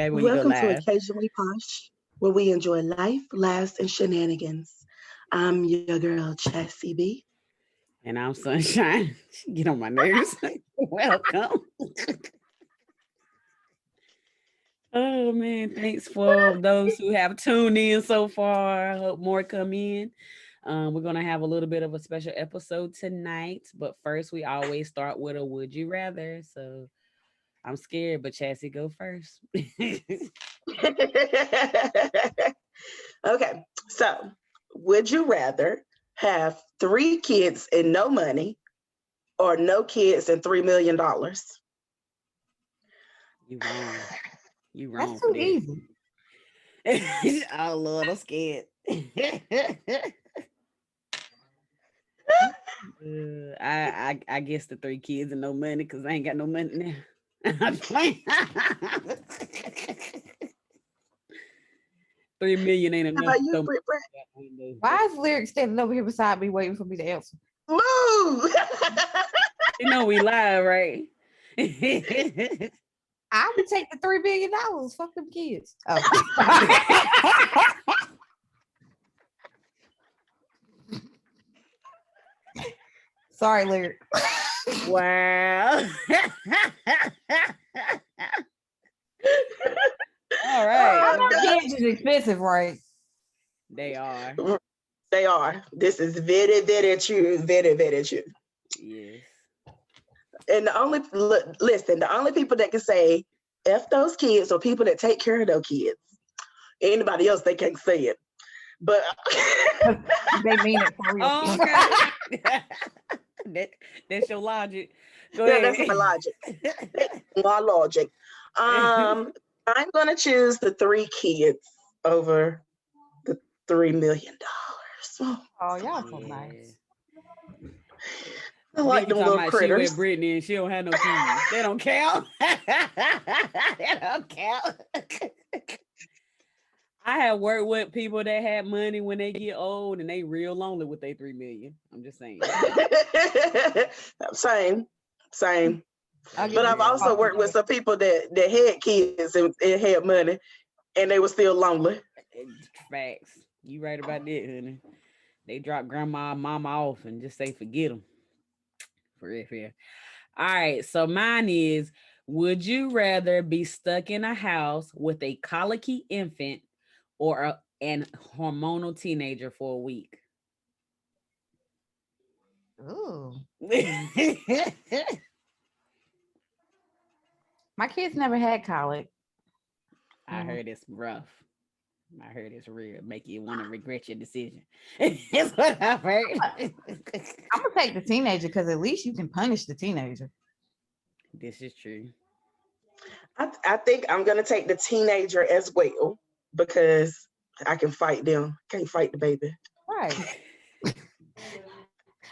baby, when you go Welcome to live. Occasionally Posh, where we enjoy life, laughs, and shenanigans. I'm your girl, Chassie B. And I'm Sunshine. Get on my nerves. Welcome. Oh man, thanks for those who have tuned in so far. I hope more come in. We're gonna have a little bit of a special episode tonight, but first we always start with a would you rather. So I'm scared, but Chassie go first. Okay, so would you rather have 3 kids and no money or no kids and $3 million? You wrong. You That's wrong for too that. easy. Oh Lord, I'm scared. I guess the 3 kids and no money because I ain't got no money now. I'm playing. 3 million ain't How enough about to you, throw Britt? me. Why is Lyric standing over here beside me waiting for me to answer? Move! You know we live, right? I would take the $3 billion. Fuck them kids. Oh. Sorry, Lyric. Wow. All right. Kids is expensive, right? They are. They are. This is very, very true. Very, very true. Yes. And the only people that can say F those kids are people that take care of those kids. Anybody else, they can't say it. But They mean it for real. Oh, okay. That's your logic. Go ahead. That's my logic. My logic. I'm gonna choose the 3 kids over the $3 million. Oh, y'all so nice. I like Vicky them talking little about she critters. with Brittney and she don't have no kids. They don't count. They don't count. I have worked with people that had money when they get old and they real lonely with their 3 million. I'm just saying. Same. But I've Yeah. also worked with some people that had kids and had money and they were still lonely. Facts. You right about that, honey. They drop grandma and mama off and just say forget them. For real. All right. So mine is, would you rather be stuck in a house with a colicky infant or an hormonal teenager for a week? Ooh. My kids never had colic. I heard it's rough. I heard it's real. Make you want to regret your decision. That's what I've heard. I'm gonna take the teenager because at least you can punish the teenager. This is true. I think I'm gonna take the teenager as well because I can fight them. Can't fight the baby. Right.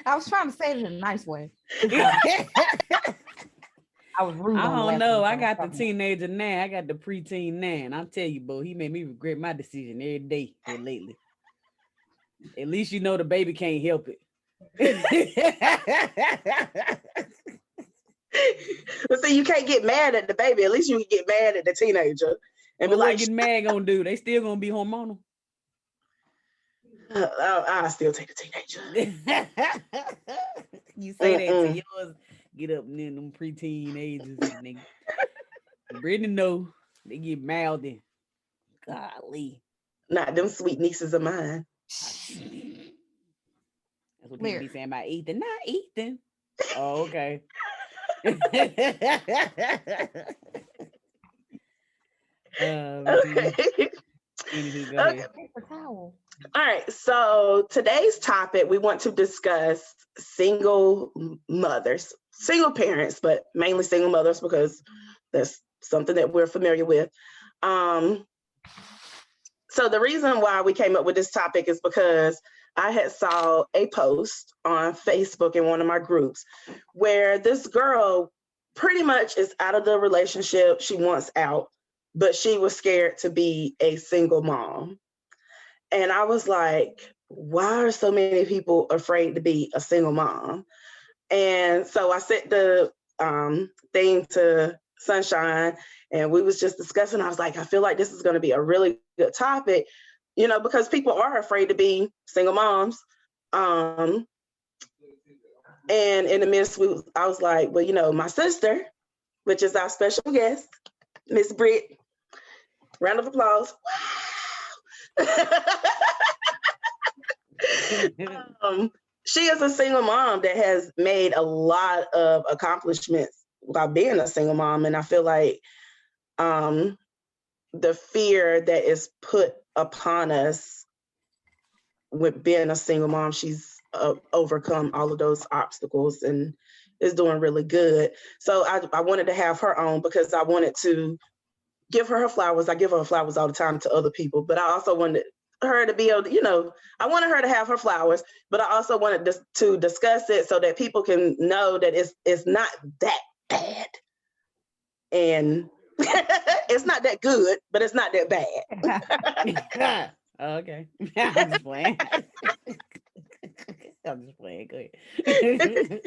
I was trying to say it in a nice way. I was rude. I don't know. I got the teenager now. I got the preteen now. And I'll tell you, boy, he made me regret my decision every day here lately. At least you know the baby can't help it. But see, you can't get mad at the baby. At least you can get mad at the teenager and be what like, get mad gonna do? They still gonna be hormonal. I'll still take the teenager. You say that to yours get up in them preteen ages. Brittney know they get mouthy. Golly. Not them sweet nieces of mine. That's what people be saying about Ethan. Not Ethan. Oh, okay. Okay. Anywho, go ahead. All right. So today's topic, we want to discuss single mothers, single parents, but mainly single mothers because that's something that we're familiar with. So the reason why we came up with this topic is because I had saw a post on Facebook in one of my groups where this girl pretty much is out of the relationship. She wants out, but she was scared to be a single mom. And I was like, why are so many people afraid to be a single mom? And so I sent the thing to Sunshine, and we was just discussing. I was like, I feel like this is going to be a really good topic, because people are afraid to be single moms. And in the midst, I was like, well, my sister, which is our special guest, Miss Britt. Round of applause. Wow. She is a single mom that has made a lot of accomplishments by being a single mom. And I feel like the fear that is put upon us with being a single mom, she's overcome all of those obstacles and is doing really good. So I wanted to have her on because I wanted to give her flowers. I give her flowers all the time to other people, but I also wanted her to be able to, I wanted her to have her flowers, but I also wanted to discuss it so that people can know that it's not that bad. And it's not that good, but it's not that bad. Okay. I'm just playing. I'm just playing. Go ahead.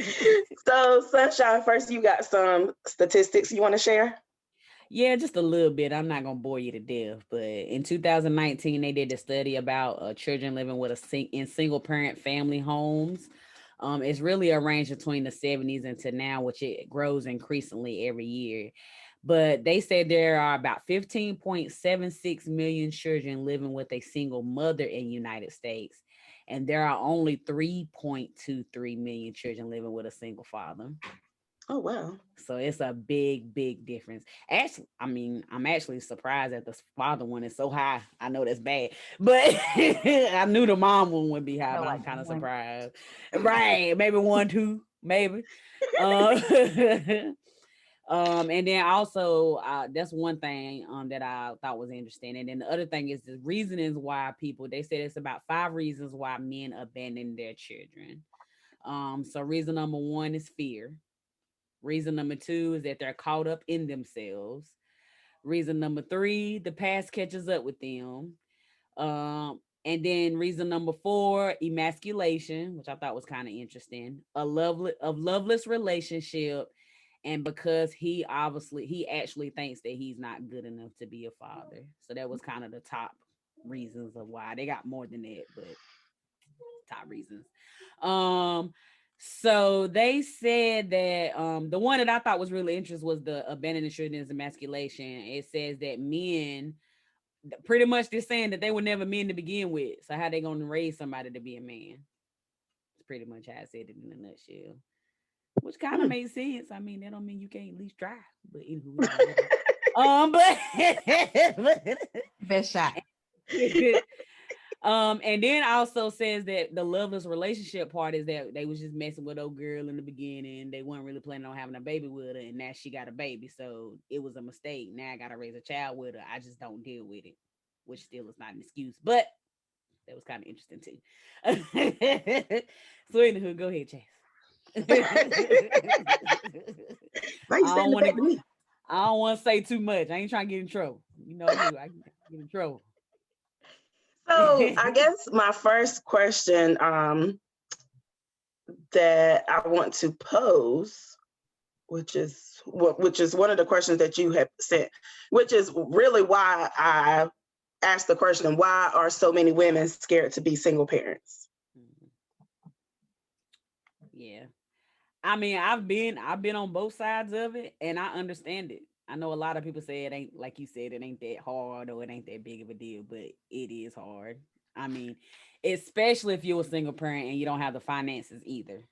So, Sunshine, first you got some statistics you want to share? Yeah, just a little bit. I'm not gonna bore you to death, but in 2019, they did a study about children living with in single parent family homes. It's really a range between the 70s and to now, which it grows increasingly every year. But they said there are about 15.76 million children living with a single mother in the United States, and there are only 3.23 million children living with a single father. Oh, wow. So it's a big, big difference. Actually, I'm actually surprised that the father one is so high. I know that's bad, but I knew the mom one would be high, but I'm kind of surprised. Right. Maybe 1, 2, maybe. And then also that's one thing that I thought was interesting. And then the other thing is the reasons why they said it's about 5 reasons why men abandon their children. So reason number 1 is fear. Reason number 2 is that they're caught up in themselves. Reason number 3, the past catches up with them. And then reason number 4, emasculation, which I thought was kind of interesting. A loveless relationship. And because he actually thinks that he's not good enough to be a father. So that was kind of the top reasons of why. They got more than that, but top reasons. So they said that the one that I thought was really interesting was the abandoning children and emasculation. It says that men, pretty much they're saying that they were never men to begin with. So how they gonna raise somebody to be a man? It's pretty much how I said it in a nutshell. Which kind of makes sense. I mean, that don't mean you can't at least try. But anyway, but best shot. And then also says that the loveless relationship part is that they was just messing with old girl in the beginning. They weren't really planning on having a baby with her, and now she got a baby, so it was a mistake. Now I gotta raise a child with her. I just don't deal with it, which still is not an excuse, but that was kind of interesting too. So anywho, go ahead, Chase. I don't want to say too much. I ain't trying to get in trouble. You know, I get in trouble. So I guess my first question that I want to pose, which is one of the questions that you have sent, which is really why I asked the question, why are so many women scared to be single parents? Yeah. I mean, I've been on both sides of it, and I understand it. I know a lot of people say it ain't, like you said, it ain't that hard or it ain't that big of a deal, but it is hard. I mean, especially if you're a single parent and you don't have the finances either.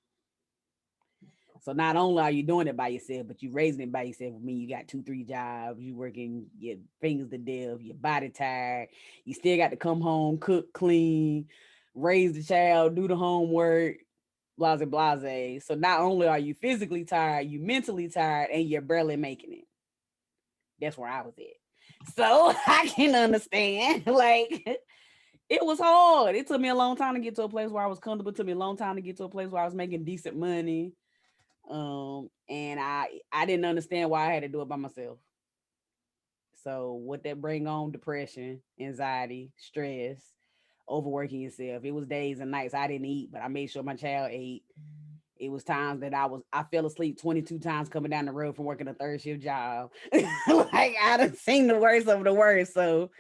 So not only are you doing it by yourself, but you're raising it by yourself. I mean, you got 2, 3 jobs, you working your fingers to death, your body tired. You still got to come home, cook, clean, raise the child, do the homework, blase. So not only are you physically tired, you mentally tired, and you're barely making it. That's where I was at. So I can understand. Like, it was hard. It took me a long time to get to a place where I was comfortable. It took me a long time to get to a place where I was making decent money. And I didn't understand why I had to do it by myself. So what that bring on? Depression, anxiety, stress, overworking yourself. It was days and nights I didn't eat, but I made sure my child ate. It was times that I fell asleep 22 times coming down the road from working a third shift job. Like I done seen the worst of the worst. So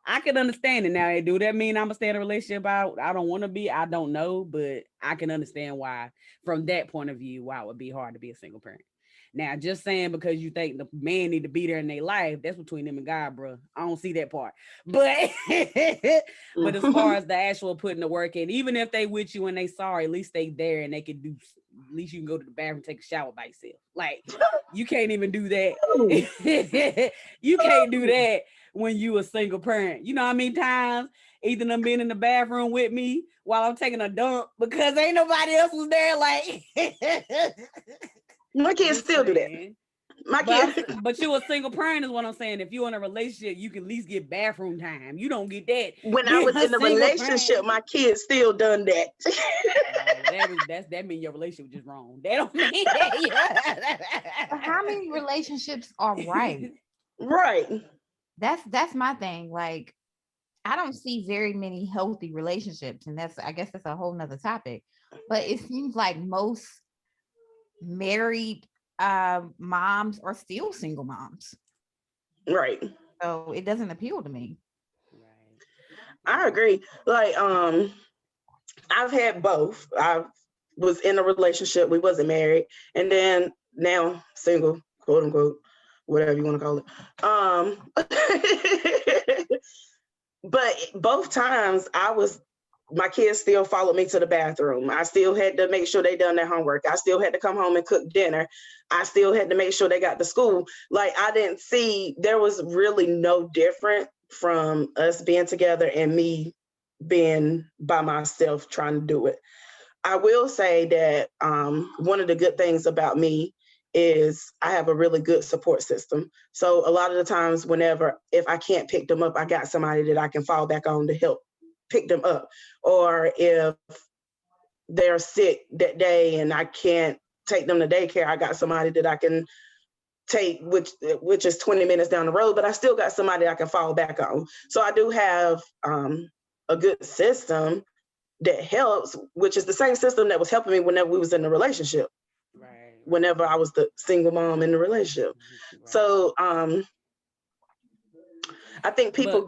I can understand it now. Do that mean I'm gonna stay in a relationship I don't want to be? I don't know, but I can understand why, from that point of view, why it would be hard to be a single parent. Now, just saying because you think the man need to be there in their life, that's between them and God, bro. I don't see that part. But but as far as the actual putting the work in, even if they with you and they sorry, at least they there and they can do. At least you can go to the bathroom, take a shower by yourself. Like you can't even do that. You can't do that when you a single parent. You know how many times either them being in the bathroom with me while I'm taking a dump because ain't nobody else was there. Like my kids still do that. My kids, but you a single parent is what I'm saying. If you're in a relationship, you can at least get bathroom time. You don't get that. When I was in a relationship, my kids still done that. That means your relationship was just wrong. That don't mean that. But how many relationships are right? Right. That's my thing. Like, I don't see very many healthy relationships, and I guess that's a whole nother topic. But it seems like most married moms are still single moms. Right. So it doesn't appeal to me. Right. I agree. Like, I've had both. I was in a relationship, we wasn't married, and then now single, quote unquote, whatever you want to call it. But both times my kids still followed me to the bathroom. I still had to make sure they done their homework. I still had to come home and cook dinner. I still had to make sure they got to school. Like I didn't see, there was really no different from us being together and me being by myself trying to do it. I will say that one of the good things about me is I have a really good support system. So a lot of the times if I can't pick them up, I got somebody that I can fall back on to help pick them up. Or if they're sick that day and I can't take them to daycare, I got somebody that I can take, which is 20 minutes down the road, but I still got somebody I can fall back on. So I do have a good system that helps, which is the same system that was helping me whenever we was in a relationship. Right. Whenever I was the single mom in the relationship. Right. So I think people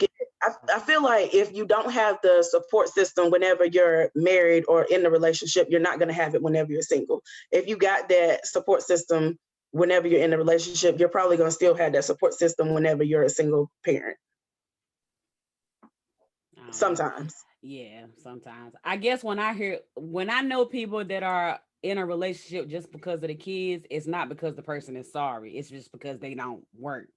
I feel like if you don't have the support system whenever you're married or in a relationship, you're not going to have it whenever you're single. If you got that support system whenever you're in a relationship, you're probably going to still have that support system whenever you're a single parent. Sometimes. Yeah, sometimes. I guess when I know people that are in a relationship just because of the kids, it's not because the person is sorry. It's just because they don't work.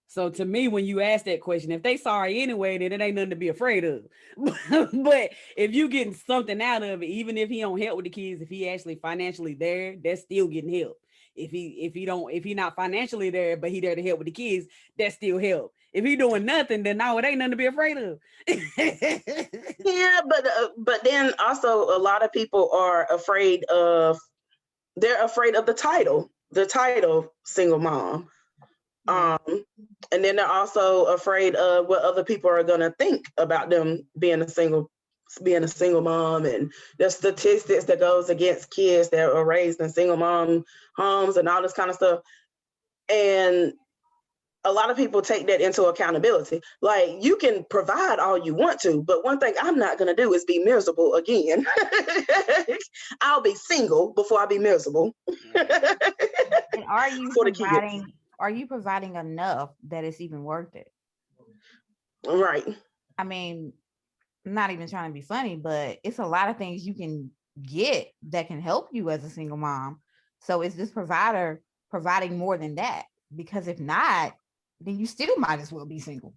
So to me, when you ask that question, if they sorry anyway, then it ain't nothing to be afraid of. But if you getting something out of it, even if he don't help with the kids, if he actually financially there, that's still getting help. If he not financially there, but he there to help with the kids, that's still help. If he doing nothing, then no, it ain't nothing to be afraid of. Yeah, but then also a lot of people are afraid of the title single mom. And then they're also afraid of what other people are gonna think about them being a single mom, and the statistics that goes against kids that are raised in single mom homes and all this kind of stuff. And a lot of people take that into accountability. Like, you can provide all you want to, but one thing I'm not going to do is be miserable again. I'll be single before I be miserable. And are you providing enough that it's even worth it? Right. I mean, I'm not even trying to be funny, but it's a lot of things you can get that can help you as a single mom. So is this provider providing more than that? Because if not, then you still might as well be single.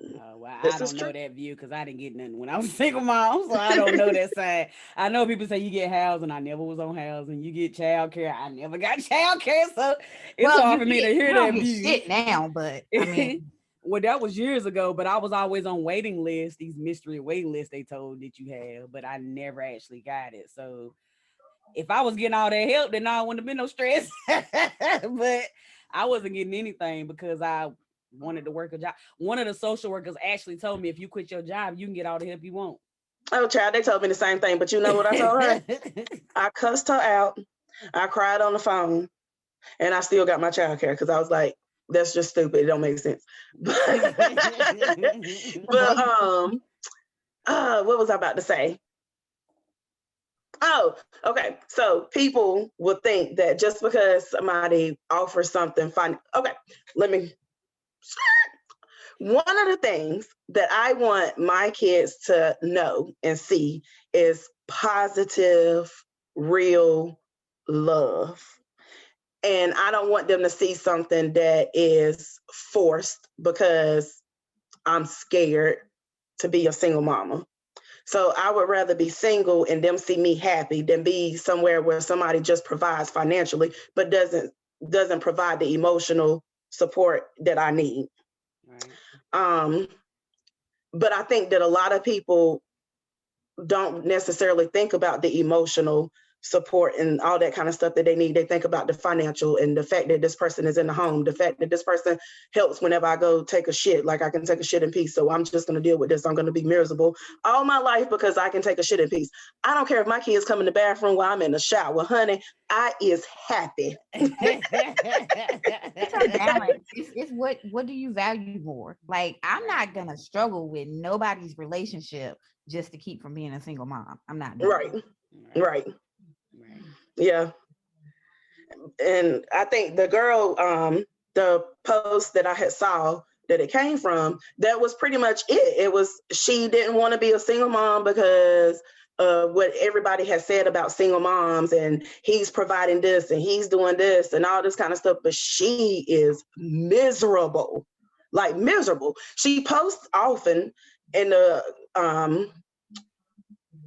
Well, I don't know that view because I didn't get nothing when I was a single mom, so I don't know that side. I know people say you get housing. I never was on housing. You get child care. I never got child care, so it's hard for me to hear that view. Shit now, but I mean, well, that was years ago. But I was always on waiting lists. These mystery waiting lists they told that you have, but I never actually got it. So if I was getting all that help, then I wouldn't have been no stress. But I wasn't getting anything because I wanted to work a job. One of the social workers actually told me if you quit your job, you can get all the help you want. Oh, child, they told me the same thing, but you know what I told her? I cussed her out. I cried on the phone, and I still got my child care because I was like, that's just stupid. It don't make sense. But what was I about to say? Oh, okay. So people would think that just because somebody offers something fun. Okay, let me. One of the things that I want my kids to know and see is positive, real love. And I don't want them to see something that is forced because I'm scared to be a single mama. So I would rather be single and them see me happy than be somewhere where somebody just provides financially, but doesn't provide the emotional support that I need. Right. But I think that a lot of people don't necessarily think about the emotional support and all that kind of stuff that they need. They think about the financial and the fact that this person is in the home, the fact that this person helps whenever I go take a shit, like I can take a shit in peace. So I'm just going to deal with this. I'm going to be miserable all my life because I can take a shit in peace. I don't care if my kids come in the bathroom while I'm in the shower, honey, I is happy. It's a balance. It's what do you value more? Like, I'm not going to struggle with nobody's relationship just to keep from being a single mom. I'm not doing Right. Yeah. And I think the girl, the post that I had saw that it came from, that was pretty much it. It was, she didn't want to be a single mom because of what everybody has said about single moms, and he's providing this and he's doing this and all this kind of stuff. But she is miserable, like miserable. She posts often in the,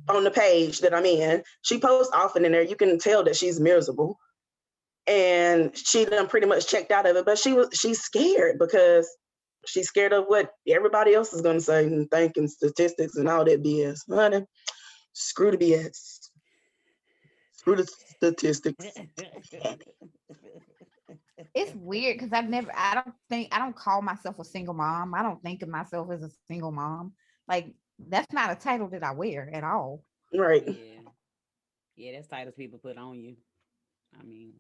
on the page that I'm in, she posts often in there. You can tell that she's miserable, and she done pretty much checked out of it. But she's scared because she's scared of what everybody else is going to say and think and statistics and all that BS. Honey, screw the BS. Screw the statistics. It's weird because I don't call myself a single mom. I don't think of myself as a single mom. Like, that's not a title that I wear at all. Right. Yeah, that's titles people put on you. I mean,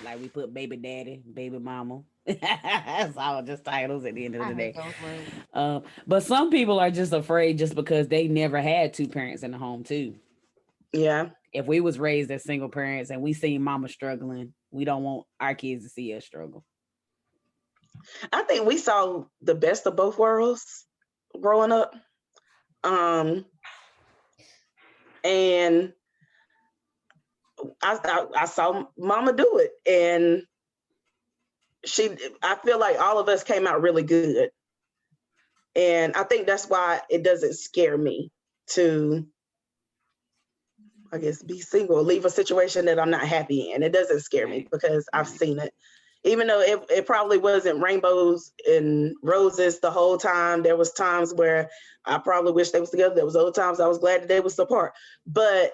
like we put baby daddy, baby mama. It's all just titles at the end of the day. But some people are just afraid just because they never had two parents in the home too. Yeah. If we was raised as single parents and we seen mama struggling, we don't want our kids to see us struggle. I think we saw the best of both worlds growing up. And I saw mama do it, and I feel like all of us came out really good. And I think that's why it doesn't scare me to, I guess, be single, leave a situation that I'm not happy in. It doesn't scare me because I've seen it. Even though it probably wasn't rainbows and roses the whole time. There was times where I probably wish they was together. There was other times I was glad that they was apart. But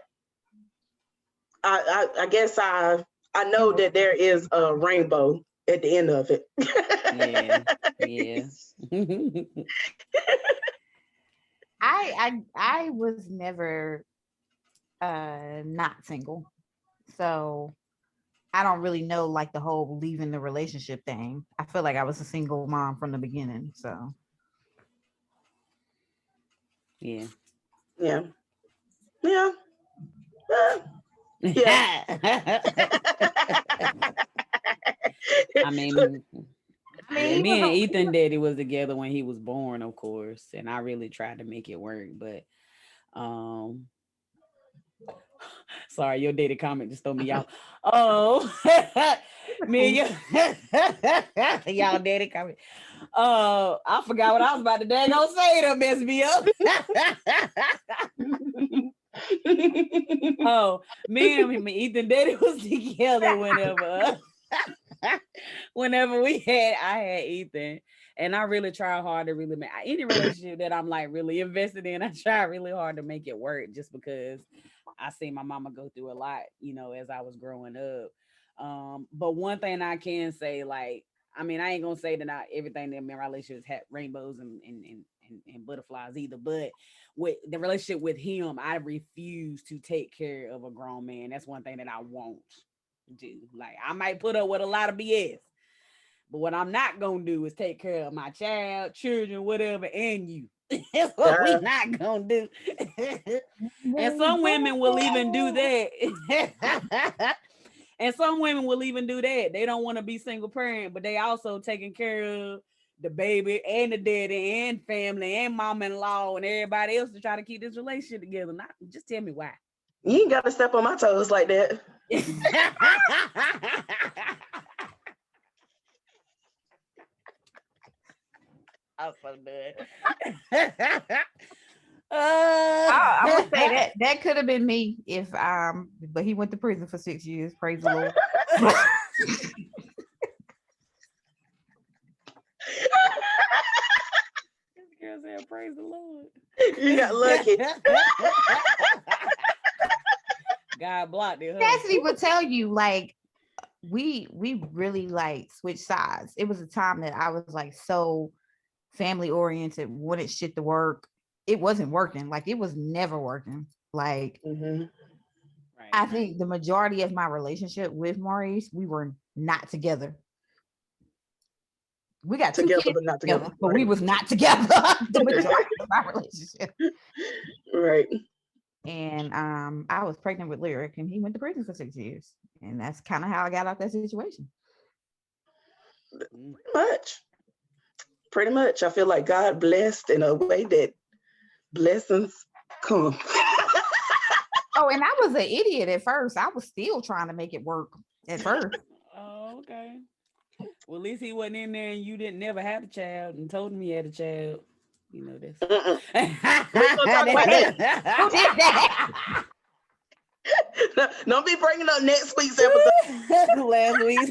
I guess I know that there is a rainbow at the end of it. Yeah. I was never not single, so I don't really know like the whole leaving the relationship thing. I feel like I was a single mom from the beginning, so yeah. I mean, me and Ethan daddy was together when he was born, of course, and I really tried to make it work, but sorry, your daddy comment just threw me out. Oh, me and y'all daddy comment. I forgot what I was about to daggone say to mess me up. Oh, me and Ethan daddy was together whenever I had Ethan, and I really try hard to really make any relationship that I'm like really invested in. I try really hard to make it work, just because I seen my mama go through a lot, as I was growing up. But one thing I can say, like, I mean, I ain't gonna say that everything in my relationships had rainbows and butterflies either, but with the relationship with him, I refuse to take care of a grown man. That's one thing that I won't do. Like, I might put up with a lot of BS, but what I'm not gonna do is take care of my child, children, whatever, and you. That's what we not gonna do. And some women will even do that. And some women will even do that. They don't want to be single parent, but they also taking care of the baby and the daddy and family and mom-in-law and everybody else to try to keep this relationship together. Not just tell me why. You ain't got to step on my toes like that. I'm so done. I would say that could have been me if but he went to prison for 6 years. Praise the Lord. This girl said, "Praise the Lord." You got lucky. God blocked it. Cassidy would tell you, like, we really like switched sides. It was a time that I was like so family oriented, wanted shit to work. It wasn't working. Like, it was never working. Like, Mm-hmm. Right. I think the majority of my relationship with Maurice, we were not together. We got Together, two kids but not together. but Right. we was not together the majority of our relationship. Right. And I was pregnant with Lyric, and he went to prison for 6 years, and that's kind of how I got out that situation. Pretty much. I feel like God blessed in a way that blessings come. Oh, and I was an idiot at first. I was still trying to make it work at first. Oh, okay. Well, at least he wasn't in there and you didn't never have a child and told him he had a child. You know this. Who did that? Don't be bringing up next week's episode. Last week.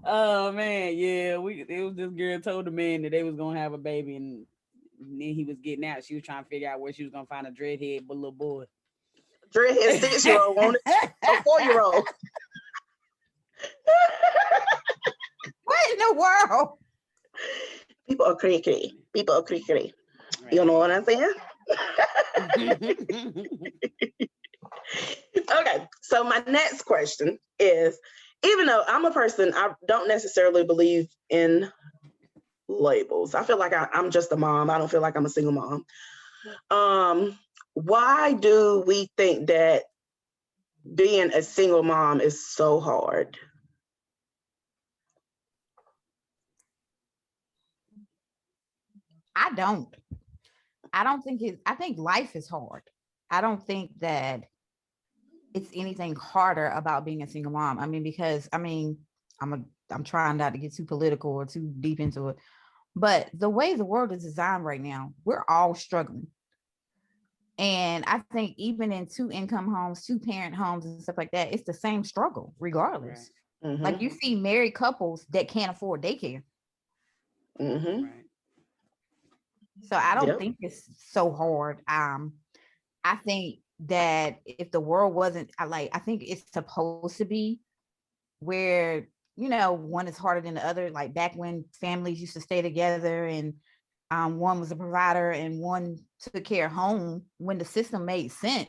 Oh man, yeah. It was this girl told the man that they was gonna have a baby, and then he was getting out. She was trying to figure out where she was gonna find a dreadhead but little boy. Dreadhead 6-year-old wanted a 4-year-old. What in the world? People are creaky. People are creaky. Right. You know what I'm saying? Okay, so my next question is, even though I'm a person, I don't necessarily believe in labels. I feel like I'm just a mom. I don't feel like I'm a single mom. Why do we think that being a single mom is so hard? I don't think I think life is hard. I don't think that it's anything harder about being a single mom. I mean, because I'm trying not to get too political or too deep into it, but the way the world is designed right now, we're all struggling. And I think even in 2-income homes, 2-parent homes and stuff like that, it's the same struggle regardless. Right. Mm-hmm. Like, you see married couples that can't afford daycare. Mm-hmm. Right. So I don't think it's so hard. I think that if the world wasn't I think it's supposed to be where, one is harder than the other. Like back when families used to stay together and one was a provider and one took care of home, when the system made sense,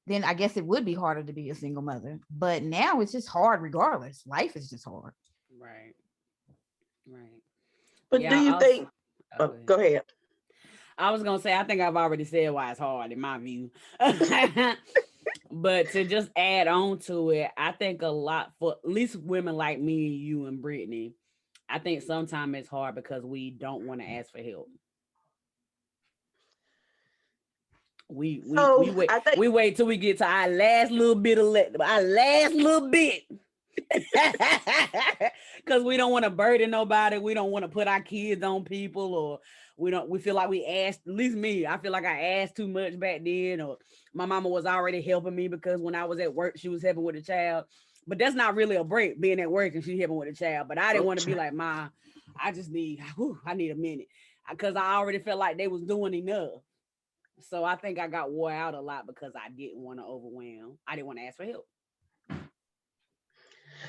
then I guess it would be harder to be a single mother. But now it's just hard regardless. Life is just hard. Right. Right. But do you think? Go ahead. I was gonna say, I think I've already said why it's hard in my view. But to just add on to it, I think a lot for at least women like me, you, and Brittney, I think sometimes it's hard because we don't want to ask for help. We wait till we get to our last little bit because we don't want to burden nobody. We don't want to put our kids on people, or we feel like we asked, at least me, I feel like I asked too much back then, or my mama was already helping me because when I was at work, she was helping with the child. But that's not really a break, being at work and she helping with the child. But I didn't want to be like, Ma, I need a minute, because I already felt like they was doing enough. So I think I got wore out a lot because I didn't want to overwhelm. I didn't want to ask for help.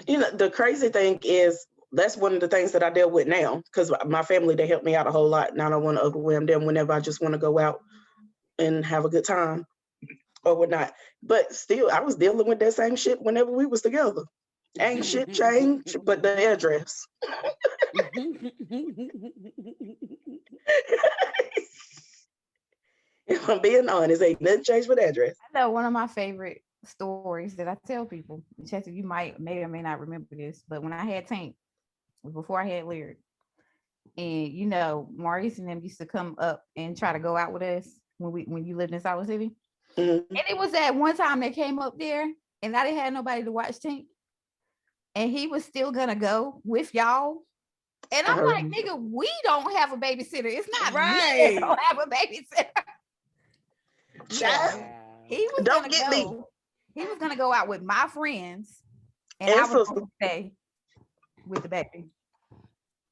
You know, the crazy thing is that's one of the things that I deal with now, because my family, they help me out a whole lot, and I don't want to overwhelm them whenever I just want to go out and have a good time or whatnot. But still, I was dealing with that same shit whenever we was together. Ain't shit changed but the address. If I'm being honest, ain't nothing changed but the address. I know one of my favorite stories that I tell people. Chester, you may or may not remember this, but when I had Tank, before I had Lyric, and you know, Maurice and them used to come up and try to go out with us when you lived in South City. Mm-hmm. And it was that one time they came up there and I didn't have nobody to watch Tank. And he was still gonna go with y'all. And I'm like, nigga, we don't have a babysitter. It's not right. We don't have a babysitter. Child, he was don't gonna get go. me. He was gonna go out with my friends, and I was gonna stay with the baby.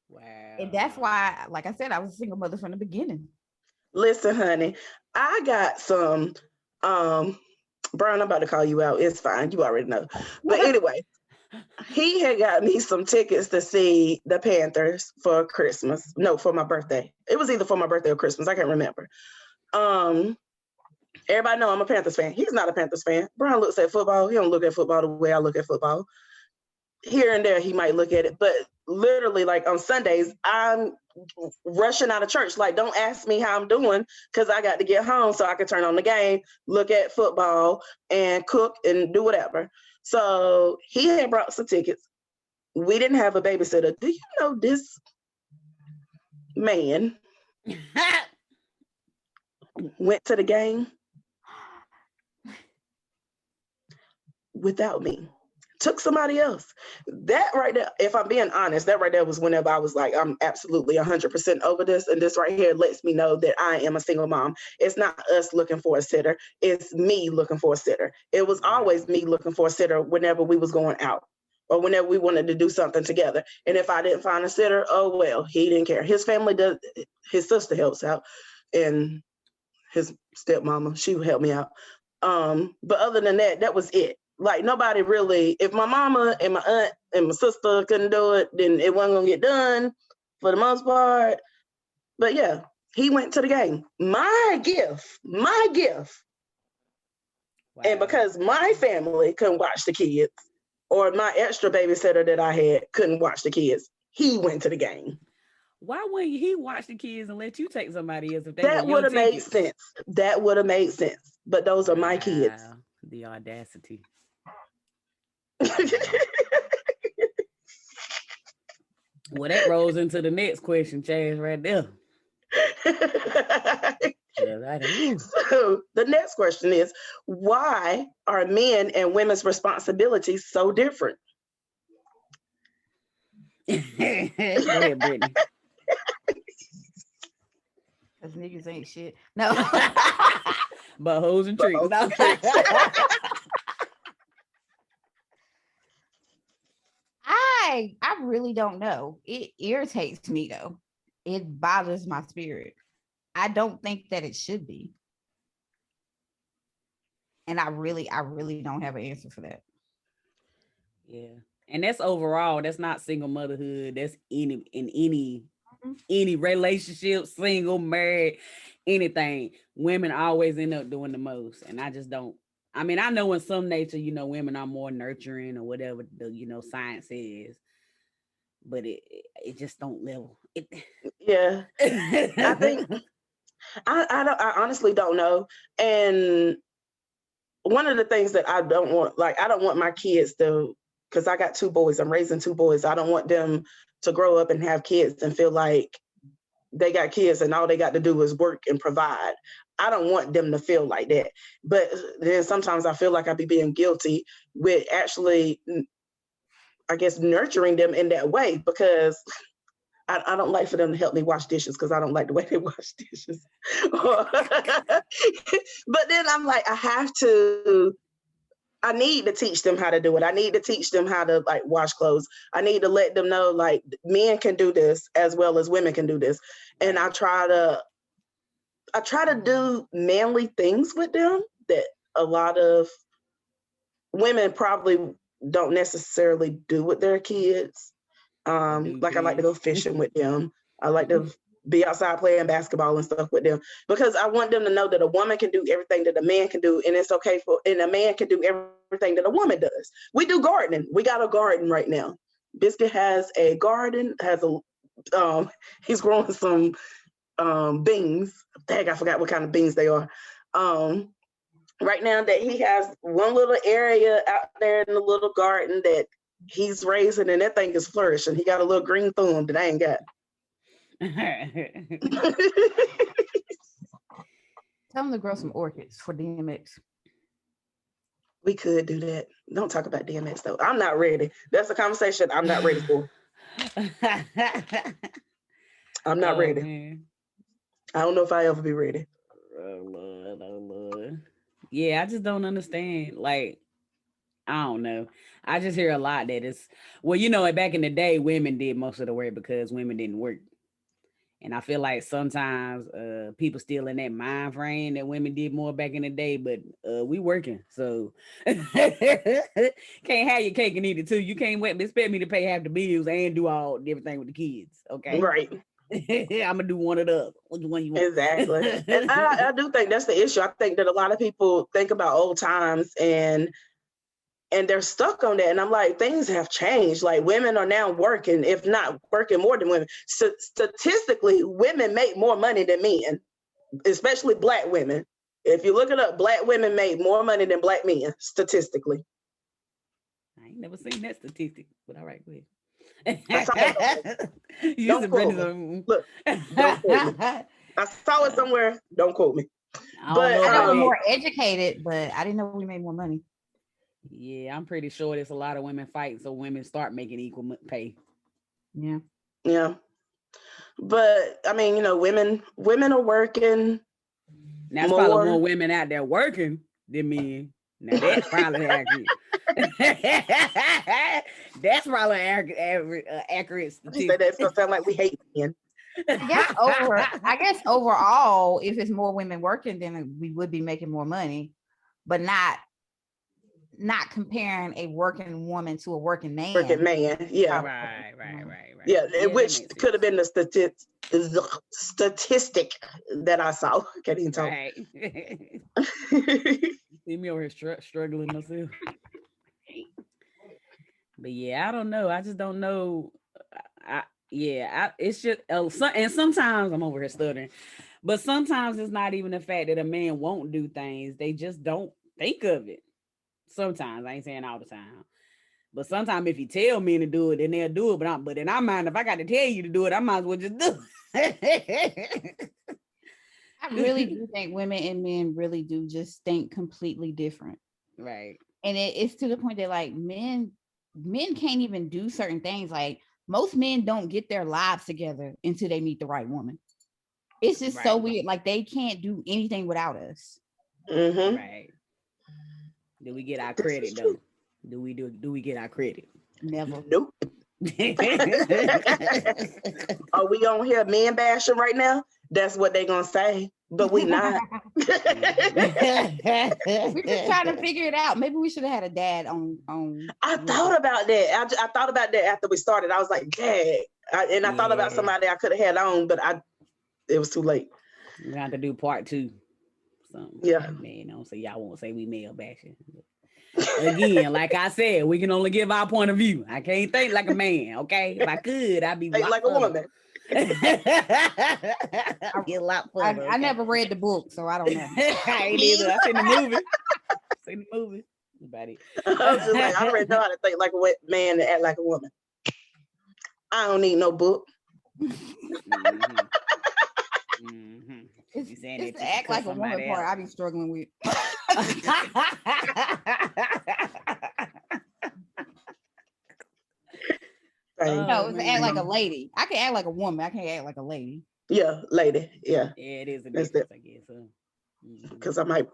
Wow. And that's why, like I said, I was a single mother from the beginning. Listen, honey, I got some. Brian, I'm about to call you out. It's fine. You already know. But anyway, he had got me some tickets to see the Panthers for Christmas. No, for my birthday. It was either for my birthday or Christmas. I can't remember. Everybody know I'm a Panthers fan. He's not a Panthers fan. Brian looks at football. He don't look at football the way I look at football. Here and there, he might look at it. But literally, like on Sundays, I'm rushing out of church. Like, don't ask me how I'm doing, because I got to get home so I can turn on the game, look at football, and cook and do whatever. So he had brought some tickets. We didn't have a babysitter. Do you know this man went to the game without me? Took somebody else. That right there, if I'm being honest, that right there was whenever I was like, I'm absolutely 100% over this. And this right here lets me know that I am a single mom. It's not us looking for a sitter. It's me looking for a sitter. It was always me looking for a sitter whenever we was going out or whenever we wanted to do something together. And if I didn't find a sitter, oh, well, he didn't care. His family does. His sister helps out, and his stepmama, she would help me out. But other than that, that was it. Like, nobody really, if my mama and my aunt and my sister couldn't do it, then it wasn't gonna get done for the most part. But yeah, he went to the game. My gift. Wow. And because my family couldn't watch the kids, or my extra babysitter that I had couldn't watch the kids, he went to the game. Why wouldn't he watch the kids and let you take somebody else if they that would have made sense? That would have made sense. But those are my kids. The audacity. Well, that rolls into the next question, Chaz, right there. So the next question is, why are men and women's responsibilities so different? Go ahead, Brittney. Because niggas ain't shit. No. But hoes and tricks. No. I really don't know. It irritates me though. It bothers my spirit. I don't think that it should be. And I really don't have an answer for that. Yeah. And that's overall, that's not single motherhood. That's any relationship, single, married, anything. Women always end up doing the most. And I just don't. I mean, I know in some nature, women are more nurturing or whatever the, science is. But it just don't level. Yeah. I think I honestly don't know. And one of the things that I don't want, I don't want my kids to, because I got 2 boys, I'm raising 2 boys. I don't want them to grow up and have kids and feel like they got kids and all they got to do is work and provide. I don't want them to feel like that. But then sometimes I feel like I be being guilty with actually, I guess, nurturing them in that way, because I don't like for them to help me wash dishes because I don't like the way they wash dishes. But then I'm like, I need to teach them how to do it. I need to teach them how to wash clothes. I need to let them know men can do this as well as women can do this. And I try to do manly things with them that a lot of women probably don't necessarily do with their kids. Like I like to go fishing with them. I like to be outside playing basketball and stuff with them, because I want them to know that a woman can do everything that a man can do, and it's okay and a man can do everything that a woman does. We do gardening. We got a garden right now. Biscuit has a garden, he's growing some beans. Dang, I forgot what kind of beans they are. Right now that he has one little area out there in the little garden that he's raising, and that thing is flourishing. He got a little green thumb that I ain't got. Tell him to grow some orchids for DMX. We could do that. Don't talk about DMX though. I'm not ready. That's a conversation I'm not ready for. I'm not ready. Man. I don't know if I ever be ready. Oh Lord. Yeah, I just don't understand. Like, I don't know. I just hear a lot that it's, well, you know, back in the day, women did most of the work because women didn't work. And I feel like sometimes people still in that mind frame that women did more back in the day, but we working. So can't have your cake and eat it too. You can't expect me to pay half the bills and do all everything with the kids. Okay. Right. I'm gonna do one of the which one you want. Exactly. And I do think that's the issue. I think that a lot of people think about old times and they're stuck on that. And I'm like, things have changed. Like, women are now working, if not working more than women. So statistically, women make more money than men, especially Black women. If you look it up, Black women make more money than Black men, statistically. I ain't never seen that statistic, but all right, go ahead. Look, don't quote me. I saw it somewhere. Don't quote me. But we're more educated, but I didn't know we made more money. Yeah, I'm pretty sure there's a lot of women fighting so women start making equal pay. Yeah. But I mean, you know, women are working. Now, there's probably more women out there working than men. Now that's probably accurate. That's probably accurate statistic. That's gonna sound like we hate men. I guess overall, if it's more women working, then we would be making more money, but not comparing a working woman to a working man. Yeah. Right. Yeah, which could have been the statistic that I saw. Can't even talk. Right. See me over here struggling myself. But yeah, I don't know. I just don't know. It's just, and sometimes I'm over here stuttering, but sometimes it's not even the fact that a man won't do things. They just don't think of it. Sometimes, I ain't saying all the time, but sometimes if you tell men to do it, then they'll do it. But in our mind, if I got to tell you to do it, I might as well just do it. I really do think women and men really do just think completely different. Right. And it's to the point that like men can't even do certain things. Like most men don't get their lives together until they meet the right woman. It's just so weird. Like they can't do anything without us. Mm-hmm. Right. Do we get our credit though? Do we get our credit? Never. Nope. Are we on here man bashing right now? That's what they're gonna say, but we not. We're just trying to figure it out. Maybe we should have had a dad on. I thought about that. I thought about that after we started. I was like, Dad, I thought about somebody I could have had on, but it was too late. We have to do part 2. Yeah. Man, so y'all won't say we male bashing. Again, like I said, we can only give our point of view. I can't think like a man, okay? If I could, I'd be like a woman. I'd be a lot further. I never read the book, so I don't know. I ain't either. I seen the movie. About it. I was just like, I already know how to think like a man and act like a woman. I don't need no book. Mm-hmm. It's to act like a woman part I be struggling with. No, it's to act like a lady. I can act like a woman. I can't act like a lady. Yeah, lady. Yeah. Yeah, it is a difference, I guess. Because I might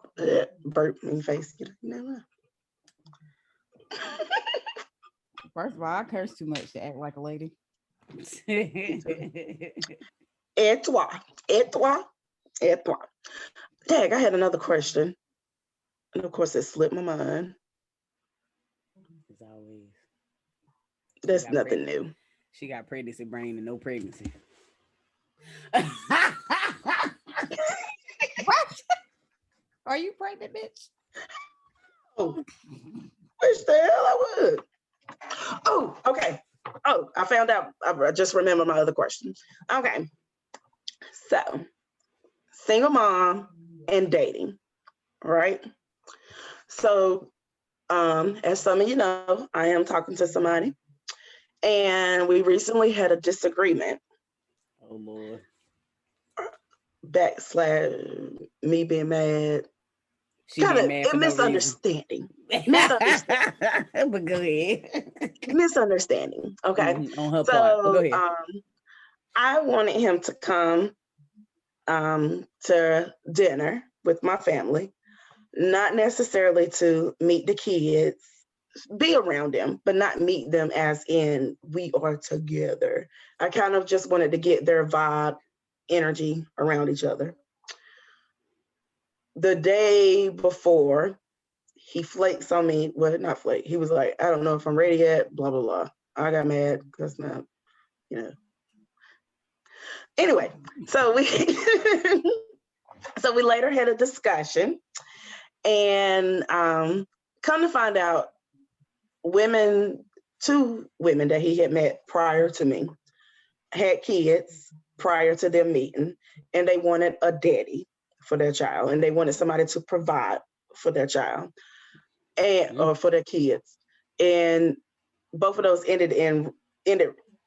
burp in your face. You know. First of all, I curse too much to act like a lady. Et toi. Dang, I had another question. And of course, it slipped my mind. It's always. That's nothing new. She got pregnancy brain and no pregnancy. What? Are you pregnant, bitch? Oh, wish the hell I would. Oh, okay. Oh, I found out. I just remember my other question. Okay. So, single mom and dating, right? So, as some of you know, I am talking to somebody, and we recently had a disagreement. Oh Lord. Backslash me being mad. She Kind of being mad for no misunderstanding. But go ahead. Misunderstanding. Okay. On her part. But go So ahead. I wanted him to come to dinner with my family, not necessarily to meet the kids, be around them, but not meet them as in we are together. I kind of just wanted to get their vibe, energy around each other. The day before, he flakes on me. Well, not flake. He was like, I don't know if I'm ready yet, blah, blah, blah. I got mad because now, you know. Anyway, so we so we later had a discussion, and come to find out, two women that he had met prior to me had kids prior to them meeting, and they wanted a daddy for their child, and they wanted somebody to provide for their child and or for their kids. And both of those ended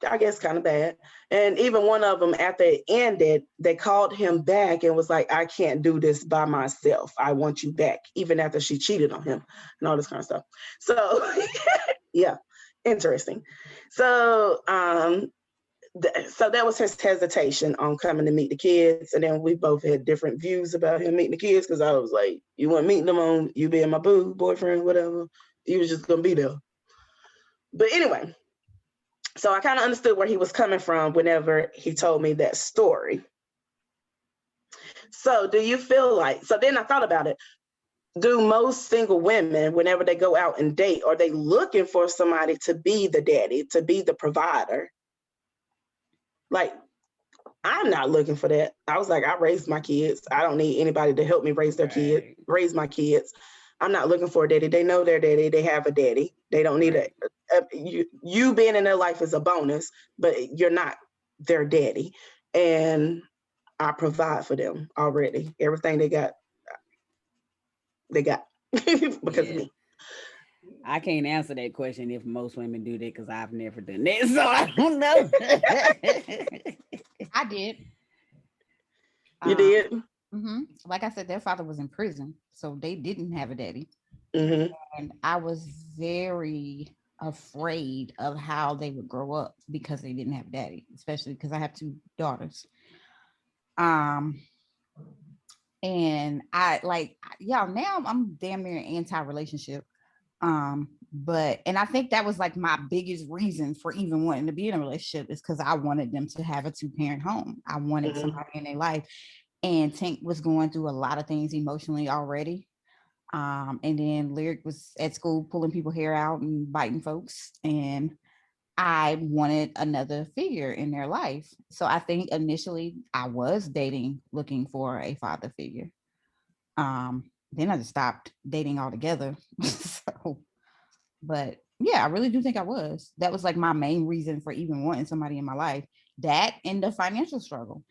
I guess kind of bad. And even one of them, after it ended, they called him back and was like, I can't do this by myself. I want you back, even after she cheated on him and all this kind of stuff. So yeah, interesting. So so that was his hesitation on coming to meet the kids. And then we both had different views about him meeting the kids, because I was like, you weren't meeting them on you being my boo, boyfriend, whatever. You was just gonna be there. But anyway, so I kind of understood where he was coming from whenever he told me that story. So do you feel like, so then I thought about it. Do most single women, whenever they go out and date, are they looking for somebody to be the daddy, to be the provider? Like, I'm not looking for that. I was like, I raised my kids. I don't need anybody to help me raise their kids, raise my kids. I'm not looking for a daddy. They know their daddy. They have a daddy. They don't need you being in their life is a bonus, but you're not their daddy. And I provide for them already. Everything they got because of me. I can't answer that question if most women do that, because I've never done that, so I don't know. I did. You did? Mm-hmm. Like I said, their father was in prison, so they didn't have a daddy. Mm-hmm. And I was very afraid of how they would grow up because they didn't have a daddy, especially because I have two daughters. And I like, y'all, now I'm damn near anti-relationship. But I think that was like my biggest reason for even wanting to be in a relationship, is because I wanted them to have a 2-parent home. I wanted somebody in their life. And Tank was going through a lot of things emotionally already. And then Lyric was at school pulling people hair out and biting folks. And I wanted another figure in their life. So I think initially I was dating, looking for a father figure. Then I just stopped dating altogether. But yeah, I really do think I was. That was like my main reason for even wanting somebody in my life. That and the financial struggle.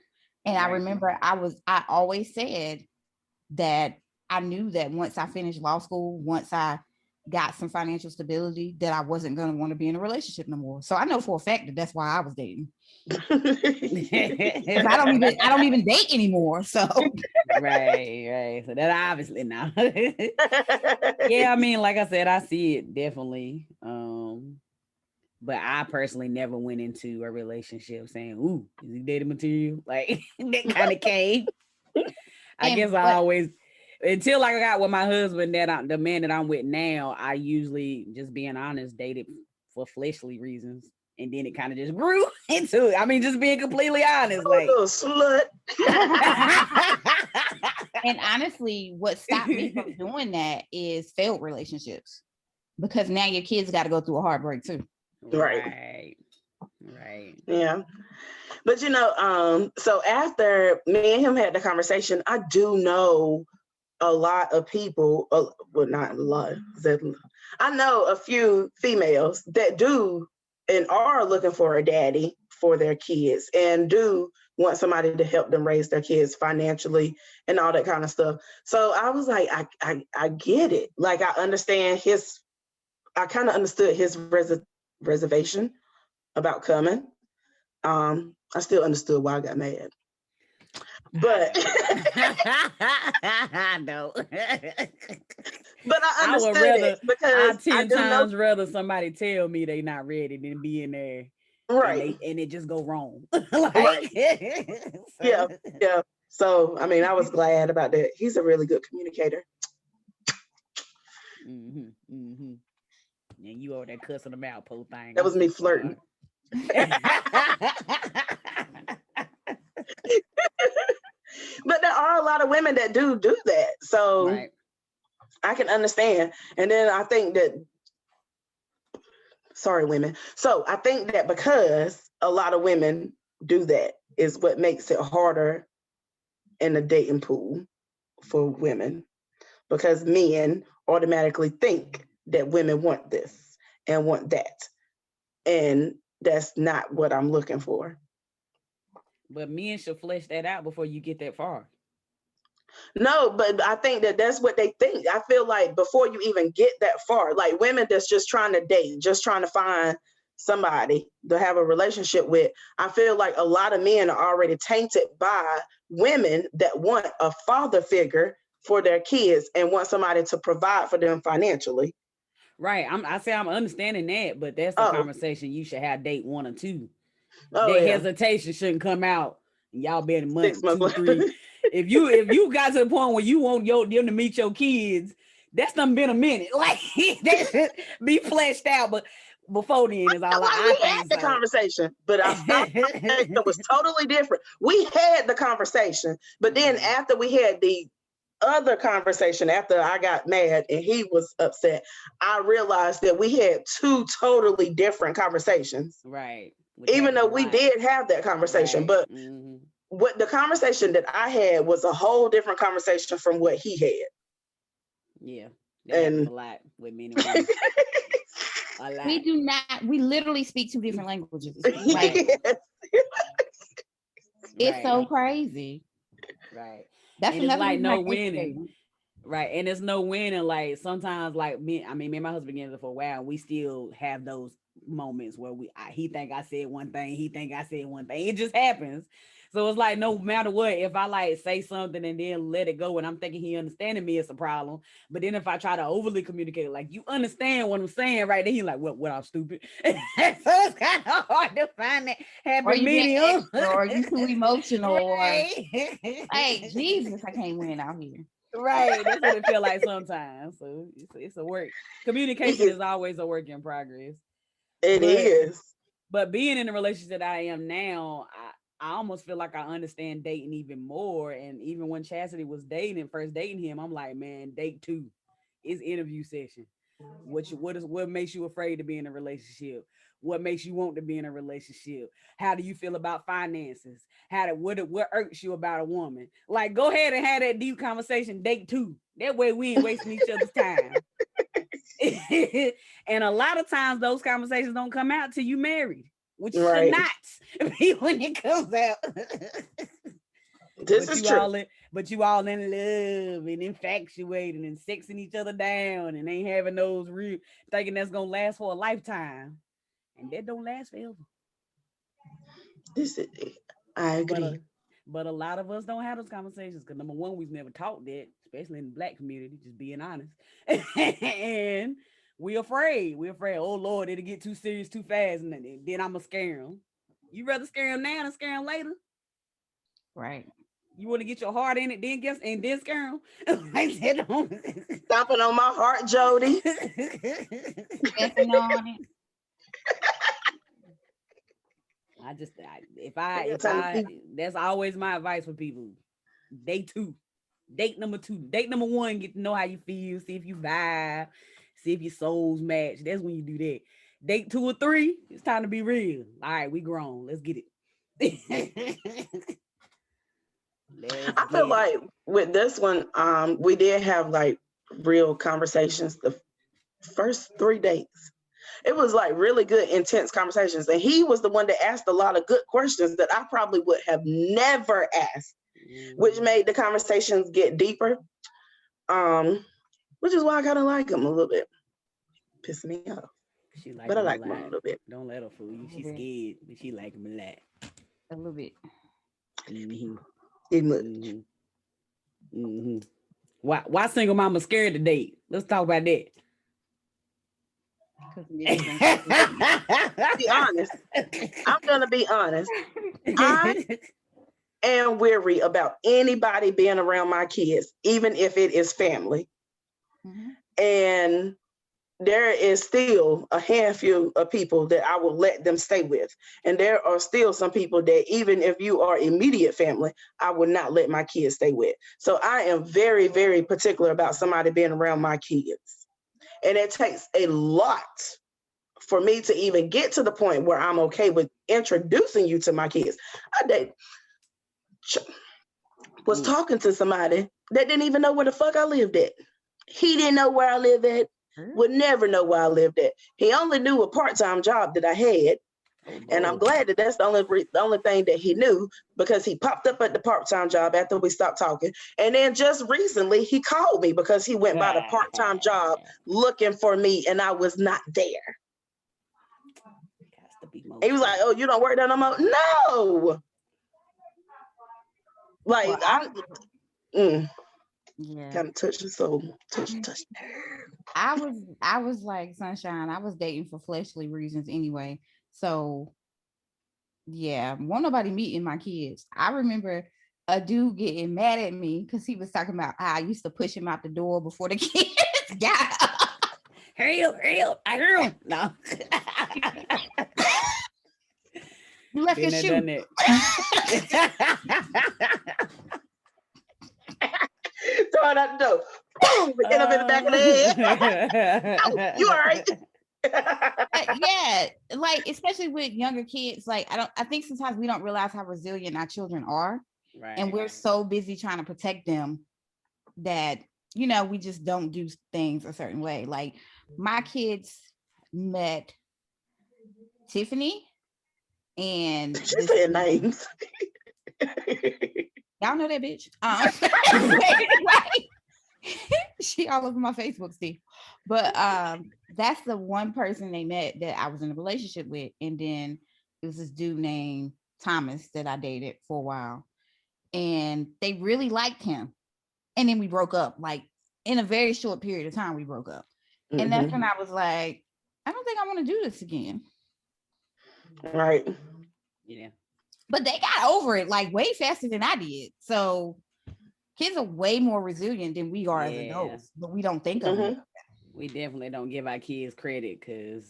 And I remember I always said that I knew that once I finished law school, once I got some financial stability, that I wasn't going to want to be in a relationship no more. So I know for a fact that that's why I was dating. I don't even date anymore. So right. So that obviously now. Yeah, I mean, like I said, I see it definitely. But I personally never went into a relationship saying, "Ooh, is he dating material?" Like that kind of came. I guess I always, until I got with my husband, the man that I'm with now, I usually, just being honest, dated for fleshly reasons. And then it kind of just grew into it. I mean, just being completely honest. Like, little slut. And honestly, what stopped me from doing that is failed relationships. because now your kids got to go through a heartbreak too. Right. Yeah. But so after me and him had the conversation, I do know a lot of people, well, not a lot, I know a few females that do and are looking for a daddy for their kids and do want somebody to help them raise their kids financially and all that kind of stuff. So I was like, I get it. Like, I understand I kind of understood his reservation about coming. I still understood why I got mad. But I know. But I understood it because I 10 times rather somebody tell me they not ready than be in there, right? And it just go wrong. Right. Yeah. So I mean, I was glad about that. He's a really good communicator. And you over there cussing them out, po thing. That was me flirting. But there are a lot of women that do that, so right. I can understand. And then I think that, sorry, women. So I think that because a lot of women do that is what makes it harder in the dating pool for women, because men automatically think that women want this and want that, and that's not what I'm looking for. But men should flesh that out before you get that far. No, but I think that that's what they think. I feel like before you even get that far, like women that's just trying to date, just trying to find somebody to have a relationship with, I feel like a lot of men are already tainted by women that want a father figure for their kids and want somebody to provide for them financially. Right. I'm understanding that, but that's a conversation you should have date 1 or 2. Hesitation shouldn't come out. Y'all been in month 2, 3. If you got to the point where you want them to meet your kids, that's done been a minute. Like, that should be fleshed out. But before then is all I we had the conversation, but our conversation was totally different. We had the conversation, but then after we had the other conversation, after I got mad and he was upset, I realized that we had 2 totally different conversations. Right. Even though we did have that conversation, right. But what the conversation that I had was a whole different conversation from what he had. Yeah, that happens a lot with men and women. A lot. We do not. We literally speak 2 different languages. Like, yes. It's so crazy. Right. That's and it's like no winning. Right. And it's no winning. Like sometimes, like me and my husband together for a while, and we still have those moments where he think I said one thing, he think I said one thing. It just happens. So it's like no matter what, if I like say something and then let it go and I'm thinking he understanding me, it's a problem. But then if I try to overly communicate, like you understand what I'm saying, right? Then he's like, what I'm stupid. So it's kind of hard to find that happy medium. Or you too emotional. Right. Hey, Jesus, I can't win out here. Right. That's what it feels like sometimes. So it's a work. Communication is always a work in progress. It is. But being in the relationship that I am now, I almost feel like I understand dating even more. And even when Chastity was first dating him, I'm like, man, date 2. It's interview session. What makes you afraid to be in a relationship? What makes you want to be in a relationship? How do you feel about finances? What irks you about a woman? Like, go ahead and have that deep conversation, date 2. That way we ain't wasting each other's time. And a lot of times those conversations don't come out till you married, which should not be when it comes out. This is true. But you all in love and infatuated and sexing each other down and ain't having those real thinking that's gonna last for a lifetime. And that don't last forever. I agree. But a lot of us don't have those conversations because number one, we've never taught that, especially in the Black community, just being honest. And we're afraid. Oh Lord, it'll get too serious too fast, and then I'm gonna scare them. You rather scare them now than scare them later, right? You want to get your heart in it, then scare them. Stomping on my heart, Jody. Stepping on it. That's always my advice for people. Date 2, date number 2, date number 1, get to know how you feel, see if you vibe, See if your souls match. That's when you do that. Date 2 or 3, it's time to be real. All right, we grown. Let's get it. I feel like with this one, we did have like real conversations the first 3 dates. It was like really good, intense conversations. And he was the one that asked a lot of good questions that I probably would have never asked, which made the conversations get deeper. Which is why I kind of like him a little bit. Piss me off. But I like him a little bit. Don't let her fool you. She's scared, but she like him a lot. A little bit. Why single mama scared to date? Let's talk about that. Be honest. I'm gonna be honest. I am weary about anybody being around my kids, even if it is family. And there is still a handful of people that I will let them stay with. And there are still some people that even if you are immediate family, I will not let my kids stay with. So I am very, very particular about somebody being around my kids. And it takes a lot for me to even get to the point where I'm okay with introducing you to my kids. I was talking to somebody that didn't even know where the fuck I lived at. He didn't know where I lived at. Would never know where I lived at. He only knew a part-time job that I had. And I'm glad that that's the only thing that he knew, because he popped up at the part-time job after we stopped talking. And then just recently he called me because he went by the part-time job looking for me and I was not there. He was like, oh, you don't work there no more? No. Like, yeah, kind of touch the soul. Touch. I was like, Sunshine, I was dating for fleshly reasons anyway. So yeah, won't nobody meeting my kids. I remember a dude getting mad at me because he was talking about how I used to push him out the door before the kids got up. Hurry up, I hear him. No. You left your shoe. Throw it out the door. Boom! Hit him in the back of the head. Oh, you all right? Yeah, like especially with younger kids, like I think sometimes we don't realize how resilient our children are, right? And we're so busy trying to protect them that we just don't do things a certain way. Like my kids met Tiffany and she said names. Y'all know that bitch. Right. She all over my Facebook, Steve. But that's the one person they met that I was in a relationship with. And then it was this dude named Thomas that I dated for a while. And they really liked him. And then we broke up. Like in a very short period of time, we broke up. Mm-hmm. And that's when I was like, I don't think I want to do this again. Right. Yeah. But they got over it like way faster than I did. So kids are way more resilient than we are as adults, but we don't think of it. We definitely don't give our kids credit, because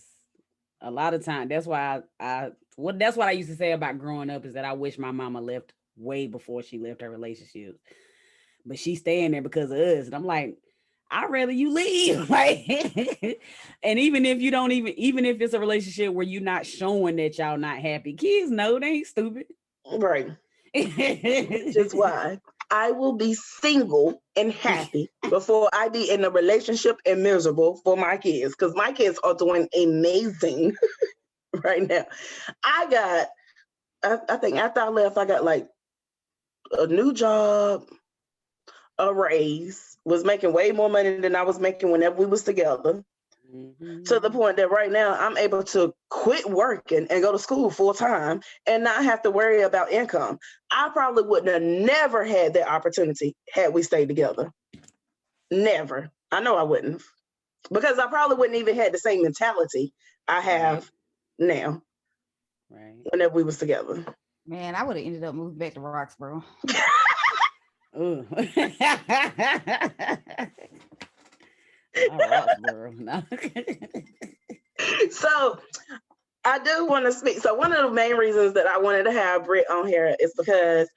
a lot of time that's why that's what I used to say about growing up, is that I wish my mama left way before she left her relationship. But she's staying there because of us. And I'm like, I'd rather you leave. Like, and even if you don't even if it's a relationship where you're not showing that y'all not happy, kids know they ain't stupid. Right. Just why I will be single and happy before I be in a relationship and miserable for my kids, because my kids are doing amazing right now. I think after I left, I got like a new job, a raise, was making way more money than I was making whenever we was together. Mm-hmm. To the point that right now I'm able to quit working and go to school full time and not have to worry about income. I probably wouldn't have never had that opportunity had we stayed together. Never. I know I wouldn't, because I probably wouldn't even had the same mentality I have now. Right. Whenever we was together. Man, I would have ended up moving back to Roxborough. No. So I do want to speak. So one of the main reasons that I wanted to have Britt on here is because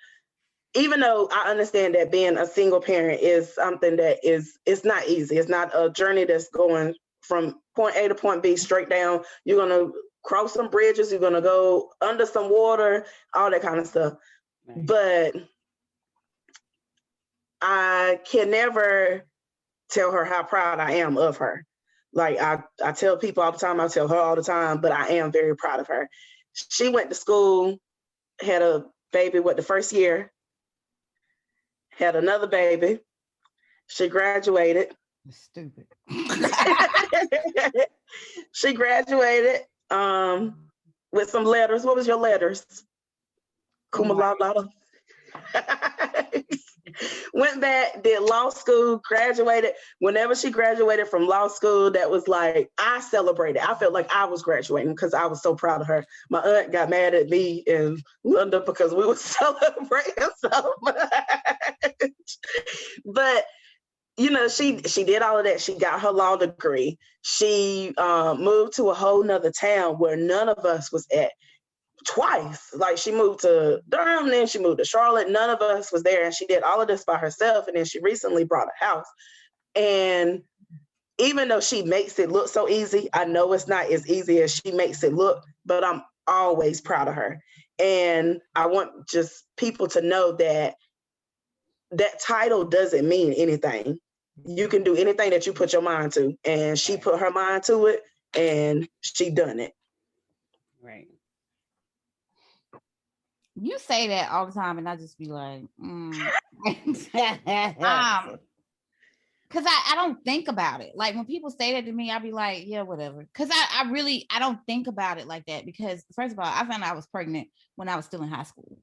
even though I understand that being a single parent is something that it's not easy. It's not a journey that's going from point A to point B straight down. You're gonna cross some bridges, you're gonna go under some water, all that kind of stuff. Right. But I can never tell her how proud I am of her. Like I tell people all the time, I tell her all the time, but I am very proud of her. She went to school, had a baby the first year, had another baby. She graduated. Stupid. She graduated with some letters. What was your letters? Cum laude. Went back, did law school, graduated. Whenever she graduated from law school, that was like, I celebrated. I felt like I was graduating because I was so proud of her. My aunt got mad at me and Linda because we were celebrating so much. But you know, she did all of that. She got her law degree. She moved to a whole nother town where none of us was at. Twice. Like, she moved to Durham, then she moved to Charlotte. None of us was there, and she did all of this by herself. And then she recently bought a house. And even though she makes it look so easy, I know it's not as easy as she makes it look, but I'm always proud of her. And I want just people to know that that title doesn't mean anything. You can do anything that you put your mind to, and she put her mind to it, and she done it. Right. You say that all the time, and I just be like, because I don't think about it. Like, when people say that to me, I'll be like, yeah, whatever. Because I don't think about it like that. Because first of all, I found out I was pregnant when I was still in high school.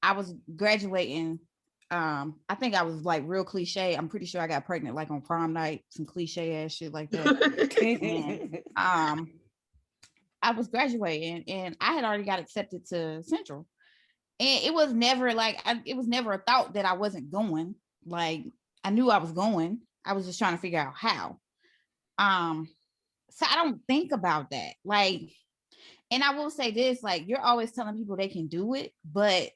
I was graduating. I think I was like real cliche. I'm pretty sure I got pregnant like on prom night, some cliche ass shit like that. And, I was graduating, and I had already got accepted to Central. And it was never like, it was never a thought that I wasn't going. Like, I knew I was going. I was just trying to figure out how. So I don't think about that. Like, and I will say this, like, you're always telling people they can do it, but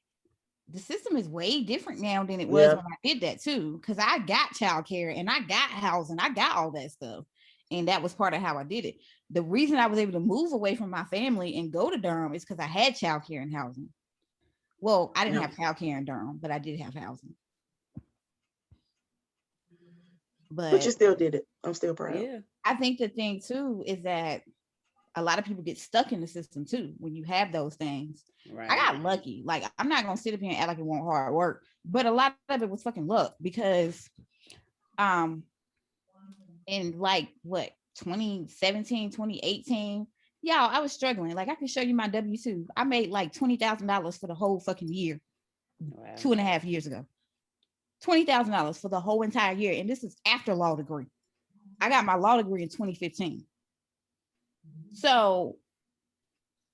the system is way different now than it was when I did that too. Cause I got childcare and I got housing. I got all that stuff. And that was part of how I did it. The reason I was able to move away from my family and go to Durham is because I had childcare and housing. Well, I didn't have childcare in Durham, but I did have housing. But you still did it. I'm still proud. Yeah. I think the thing too is that a lot of people get stuck in the system too when you have those things. Right. I got lucky. Like, I'm not gonna sit up here and act like it wasn't hard work, but a lot of it was fucking luck because in like 2017, 2018, y'all, I was struggling. Like, I can show you my W-2. I made like $20,000 for the whole fucking year. Wow. 2.5 years ago. $20,000 for the whole entire year. And this is after law degree. I got my law degree in 2015. So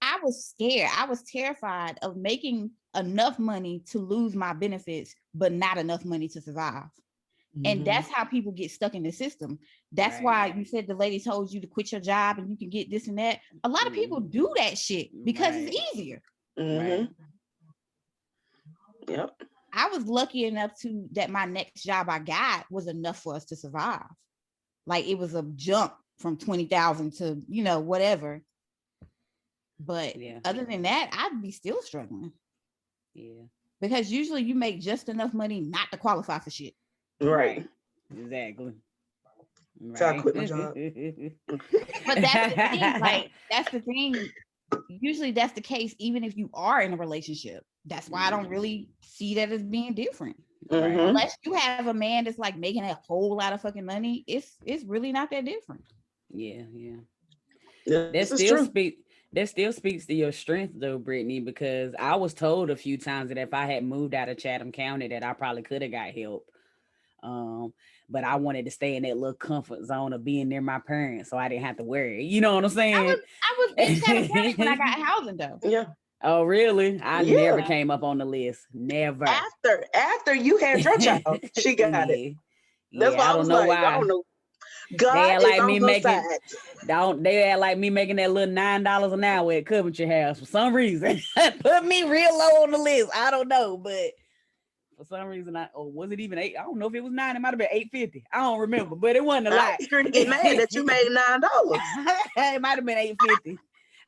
I was scared. I was terrified of making enough money to lose my benefits, but not enough money to survive. And that's how people get stuck in the system. That's why you said the lady told you to quit your job and you can get this and that. A lot of people do that shit because it's easier. Right. Yep. I was lucky enough that my next job I got was enough for us to survive. Like, it was a jump from 20,000 to, you know, whatever. But other than that, I'd be still struggling. Yeah. Because usually you make just enough money not to qualify for shit. Right. Exactly. Right. So I quit my job. But that's the thing. Like, that's the thing. Usually that's the case, even if you are in a relationship. That's why I don't really see that as being different. Unless you have a man that's like making a whole lot of fucking money, it's really not that different. Yeah. That still speaks to your strength though, Brittney, because I was told a few times that if I had moved out of Chatham County that I probably could have got help. But I wanted to stay in that little comfort zone of being near my parents so I didn't have to worry. You know what I'm saying? I was in Chatham County when I got housing though. Yeah. Oh, really? I never came up on the list. Never. After you had your child, she got it. That's why I was like, I don't know. God is on the side. They act like me making that little $9 an hour at Coventry House for some reason. Put me real low on the list. I don't know, but For some reason, or was it even 8? I don't know if it was 9. It might have been 8.50. I don't remember, but it wasn't a lot. I was going to get mad that you made $9. It might have been 8.50.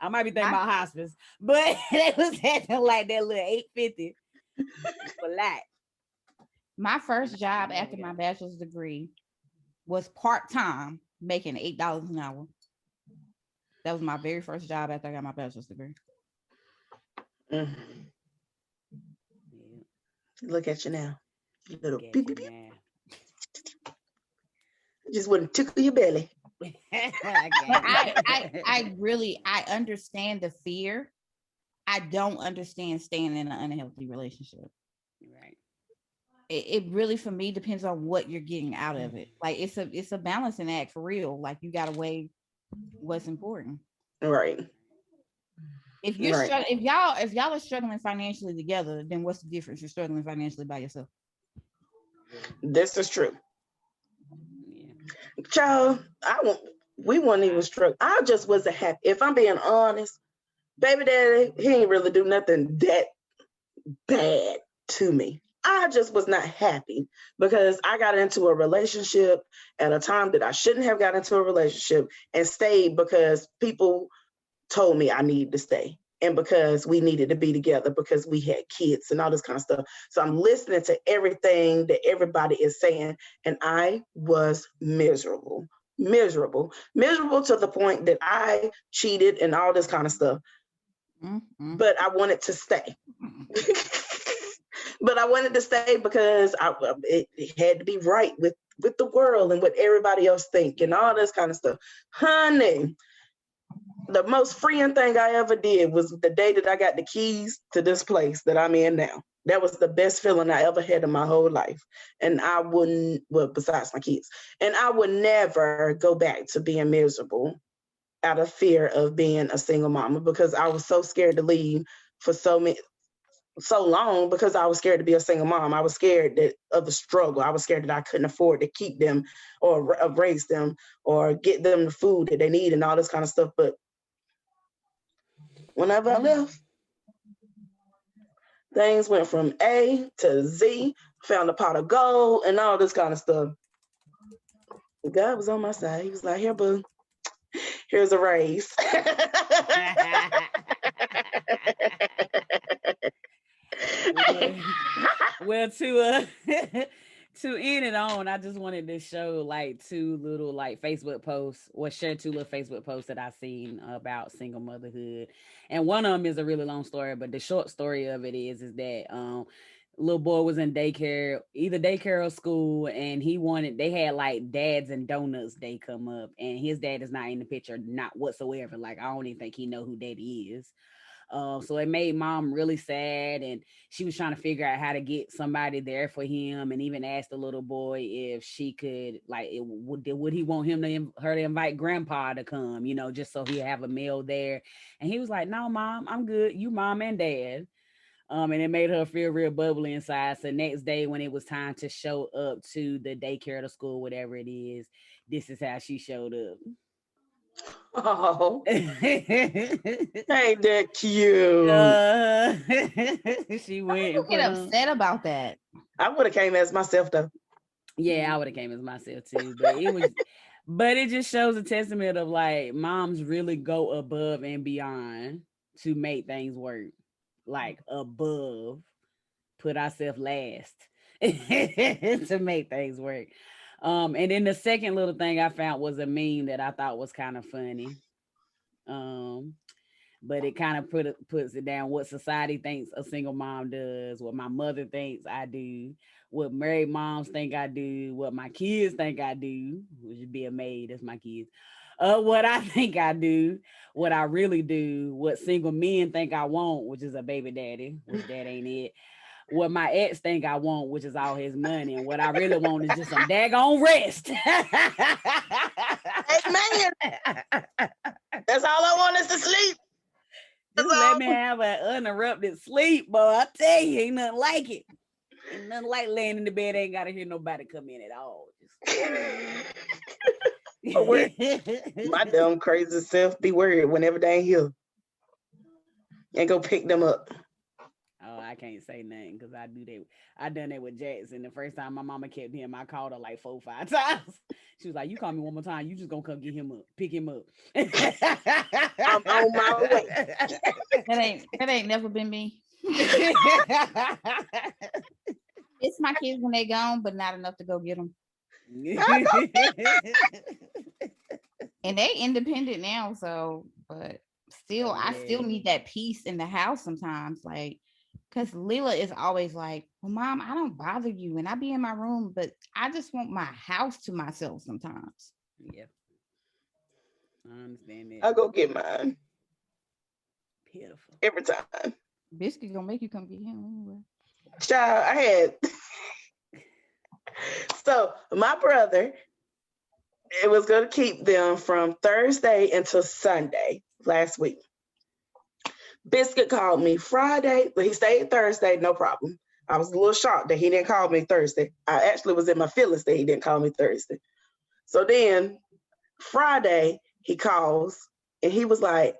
I might be thinking about hospice, but it was acting like that little 8.50 for lot. My first job after my bachelor's degree was part-time, making $8 an hour. That was my very first job after I got my bachelor's degree. Mm. Look at you now. You little beep, beep, beep. Just wouldn't tickle your belly. I understand the fear. I don't understand staying in an unhealthy relationship. Right. It really, for me, depends on what you're getting out of it. Like it's a balancing act for real. Like you gotta weigh what's important. Right. If you're if y'all are struggling financially together, then what's the difference? You're struggling financially by yourself. This is true. Child, we weren't even struck. I just wasn't happy. If I'm being honest, baby daddy, he ain't really do nothing that bad to me. I just was not happy because I got into a relationship at a time that I shouldn't have got into a relationship and stayed because people told me I needed to stay and because we needed to be together because we had kids and all this kind of stuff. So I'm listening to everything that everybody is saying and I was miserable to the point that I cheated and all this kind of stuff. Mm-hmm. But I wanted to stay. But I wanted to stay because it had to be right with the world and what everybody else think and all this kind of stuff. Honey, the most freeing thing I ever did was the day that I got the keys to this place that I'm in now. That was the best feeling I ever had in my whole life. And I wouldn't, well, besides my kids, and I would never go back to being miserable out of fear of being a single mama because I was so scared to leave for so long because I was scared to be a single mom. I was scared of the struggle. I was scared that I couldn't afford to keep them or raise them or get them the food that they need and all this kind of stuff. But whenever I left, things went from A to Z, found a pot of gold and all this kind of stuff. God was on my side. He was like, here, boo, here's a raise. Well, to end it on, I just wanted to show like two little like Facebook posts or share two little Facebook posts that I seen about single motherhood. And one of them is a really long story, but the short story of it is that little boy was in daycare, either daycare or school, and they had like dads and donuts day come up, and his dad is not in the picture, not whatsoever. Like I don't even think he know who daddy is. So it made mom really sad, and she was trying to figure out how to get somebody there for him, and even asked the little boy if she could, like, would he want her to invite grandpa to come, just so he have a meal there. And he was like, "No, mom, I'm good. You mom and dad." And it made her feel real bubbly inside. So next day when it was time to show up to the daycare, the school, whatever it is, this is how she showed up. Oh, ain't that cute? She went. You get upset about that. I would have came as myself though. Yeah, I would have came as myself too, but it just shows a testament of like moms really go above and beyond to make things work. Like above, put ourselves last to make things work. And then the second little thing I found was a meme that I thought was kind of funny. But it kind of puts it down what society thinks a single mom does, what my mother thinks I do, what married moms think I do, what my kids think I do, which would be a maid, that's my kids. What I think I do, what I really do, what single men think I want, which is a baby daddy, which that ain't it. What my ex think I want, which is all his money, and what I really want is just some daggone rest. Hey man, that's all I want is to sleep. Just let me have an uninterrupted sleep, boy. I tell you, ain't nothing like it. Ain't nothing like laying in the bed. Ain't gotta hear nobody come in at all. My dumb crazy self be worried whenever they ain't here and go pick them up. Oh, I can't say nothing because I do that. I done that with Jackson. The first time my mama kept him, I called her like 4 or 5 times. She was like, "You call me one more time, you just gonna come get him up, pick him up." I'm on my way. That ain't never been me. It's my kids when they gone, but not enough to go get them. And they independent now, so but still, I still need that peace in the house sometimes, like, because Leela is always like, "Well, Mom, I don't bother you, and I be in my room, but I just want my house to myself sometimes." Yeah, I understand that. I'll go get mine. Pitiful. Every time. Biscuit gonna make you come get him anyway. Child, I had so my brother, it was going to keep them from Thursday until Sunday last week. Biscuit called me Friday, but he stayed Thursday, no problem. I was a little shocked that he didn't call me Thursday. I actually was in my feelings that he didn't call me Thursday. So then Friday, he calls and he was like,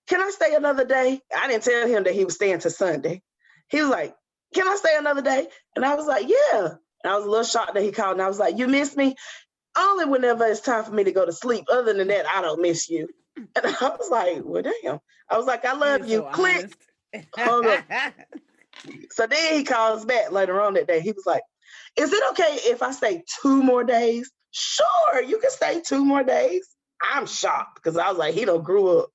"Can I stay another day?" I didn't tell him that he was staying till Sunday. He was like, "Can I stay another day?" And I was like, "Yeah." And I was a little shocked that he called and I was like, "You miss me?" "Only whenever it's time for me to go to sleep. Other than that, I don't miss you." And I was like, "Well, damn." I was like, "I love you." So Click. Hung up. So then he calls back later on that day. He was like, "Is it okay if I stay 2 more days?" "Sure, you can stay 2 more days." I'm shocked because I was like, he done grew up.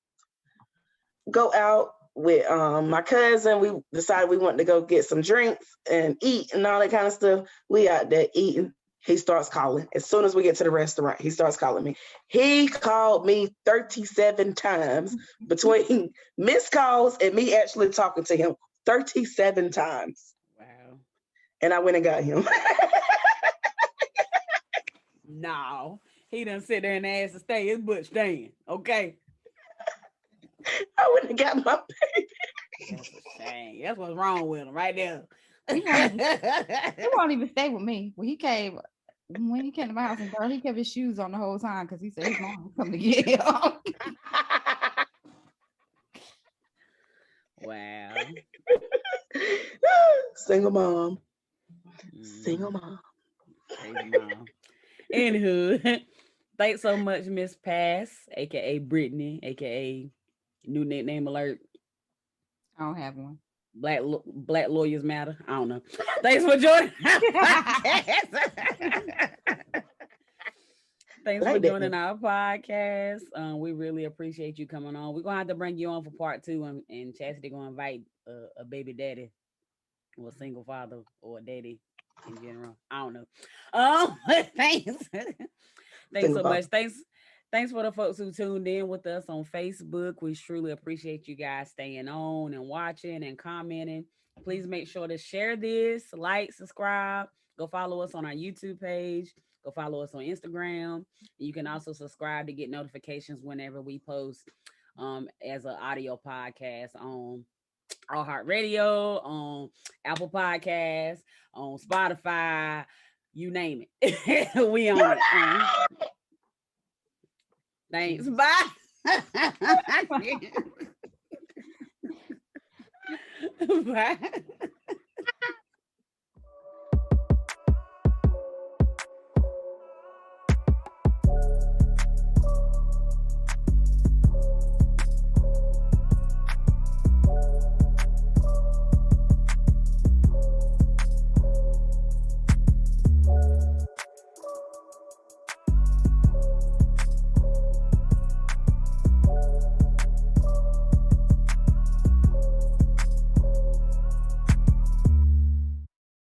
Go out with my cousin. We decided we wanted to go get some drinks and eat and all that kind of stuff. We out there eating. He starts calling. As soon as we get to the restaurant, he starts calling me. He called me 37 times between missed calls and me actually talking to him. 37 times. Wow. And I went and got him. No, he done sit there and asked to stay his butt staying. Okay. I went and got my baby. That's a shame. That's what's wrong with him right there. He won't even stay with me. When he came to my house and girl, he kept his shoes on the whole time because he said his mom was coming to get him. Wow. Single mom. Single mom. Crazy mom. Anywho, thanks so much, Miss Pass, aka Brittney, aka new nickname alert. I don't have one. Black lawyers matter. I don't know. Thanks for joining. Thanks for joining our podcast. We really appreciate you coming on. We're gonna have to bring you on for part 2, and Chastity gonna invite a baby daddy, or a single father, or a daddy in general. I don't know. Thanks. Thanks so much. Thanks for the folks who tuned in with us on Facebook. We truly appreciate you guys staying on and watching and commenting. Please make sure to share this, like, subscribe, go follow us on our YouTube page, go follow us on Instagram. You can also subscribe to get notifications whenever we post as an audio podcast on iHeartRadio, on Apple Podcasts, on Spotify, you name it. We on it. Thanks. Bye. Bye.